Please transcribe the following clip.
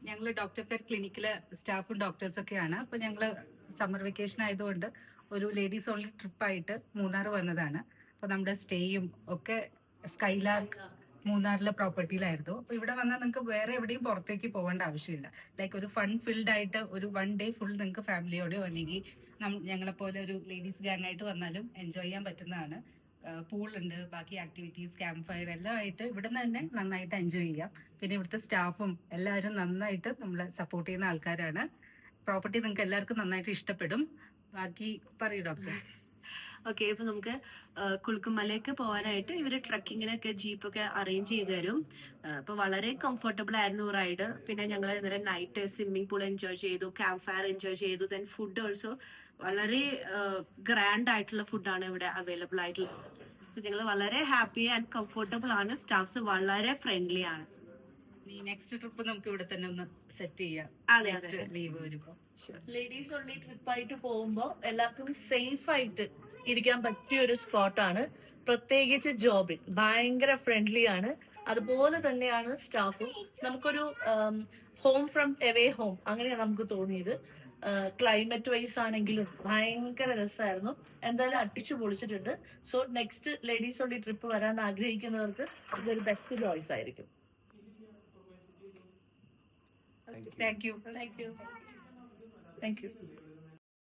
ഞങ്ങൾ doctor fair ക്ലിനിക്കിലെ സ്റ്റാഫും ഡോക്ടേഴ്സൊക്കെയാണ്. അപ്പോൾ ഞങ്ങൾ സമ്മർ വെക്കേഷൻ ആയതുകൊണ്ട് ഒരു ലേഡീസ് ഓൺലി ട്രിപ്പായിട്ട് മൂന്നാർ വന്നതാണ്. അപ്പോൾ നമ്മുടെ സ്റ്റേയും ഒക്കെ സ്കൈലാർക്ക് മൂന്നാറിലെ പ്രോപ്പർട്ടിയിലായിരുന്നു. അപ്പോൾ ഇവിടെ വന്നാൽ നിങ്ങൾക്ക് വേറെ എവിടെയും പുറത്തേക്ക് പോകേണ്ട ആവശ്യമില്ല. ലൈക്ക് ഒരു ഫൺ ഫിൽഡ് ആയിട്ട് ഒരു 1 ഡേ ഫുൾ നിങ്ങൾക്ക് ഫാമിലിയോടെയോ അല്ലെങ്കിൽ ഞങ്ങളെപ്പോലെ ഒരു ലേഡീസ് ഗ്യാങ് ആയിട്ട് വന്നാലും എൻജോയ് ചെയ്യാൻ പറ്റുന്നതാണ്. പൂളുണ്ട്, ബാക്കി ആക്ടിവിറ്റീസ്, ക്യാമ്പ് ഫയർ എല്ലാം ആയിട്ട് ഇവിടെ നിന്ന് തന്നെ നന്നായിട്ട് എൻജോയ് ചെയ്യാം. പിന്നെ ഇവിടുത്തെ സ്റ്റാഫും എല്ലാവരും നന്നായിട്ട് നമ്മളെ സപ്പോർട്ട് ചെയ്യുന്ന ആൾക്കാരാണ്. പ്രോപ്പർട്ടി നിങ്ങൾക്ക് എല്ലാവർക്കും നന്നായിട്ട് ഇഷ്ടപ്പെടും. ബാക്കി പറയൂ ഡോക്ടർ. ഓക്കെ, ഇപ്പൊ നമുക്ക് കുളുക്കുമലയ്ക്ക് പോകാനായിട്ട് ഇവര് ട്രക്കിങ്ങിനൊക്കെ ജീപ്പൊക്കെ അറേഞ്ച് ചെയ്ത് തരും. അപ്പൊ വളരെ കംഫർട്ടബിൾ ആയിരുന്നു റൈഡ്. പിന്നെ ഞങ്ങൾ ഇന്നലെ നൈറ്റ് സ്വിമ്മിംഗ് പൂൾ എൻജോയ് ചെയ്തു, ക്യാമ്പ് ഫയർ എൻജോയ് ചെയ്തു. ദെൻ ഫുഡ് ഓൾസോ വളരെ ഗ്രാൻഡ് ആയിട്ടുള്ള ഫുഡാണ് ഇവിടെ അവൈലബിൾ ആയിട്ടുള്ളത്. സോ ഞങ്ങൾ വളരെ ഹാപ്പി ആൻഡ് കംഫർട്ടബിൾ ആണ്. സ്റ്റാഫ്സ് വളരെ ഫ്രണ്ട്ലി ആണ്. നെക്സ്റ്റ് ട്രിപ്പ് നമുക്ക് ഇവിടെ തന്നെ ഒന്ന് സെറ്റ് ചെയ്യാം. ലീവ് വരുമ്പോ ലേഡീസ് ഓൺലി ട്രിപ്പായിട്ട് പോകുമ്പോൾ എല്ലാവർക്കും സേഫ് ആയിട്ട് ഇരിക്കാൻ പറ്റിയ ഒരു സ്പോട്ടാണ്. പ്രത്യേകിച്ച് ജോബിൽ ഭയങ്കര ഫ്രണ്ട്ലി ആണ്. അതുപോലെ തന്നെയാണ് സ്റ്റാഫും. നമുക്കൊരു ഹോം ഫ്രം എവേ ഹോം അങ്ങനെയാണ് നമുക്ക് തോന്നിയത്. ക്ലൈമറ്റ് വൈസ് ആണെങ്കിലും ഭയങ്കര രസമായിരുന്നു. എന്തായാലും അടിച്ചു പൊളിച്ചിട്ടുണ്ട്. So next ladies only trip വരാൻ ആഗ്രഹിക്കുന്നവർക്ക് ഇതൊരു ബെസ്റ്റ് ചോയ്സ് ആയിരിക്കും. Thank you. Thank you.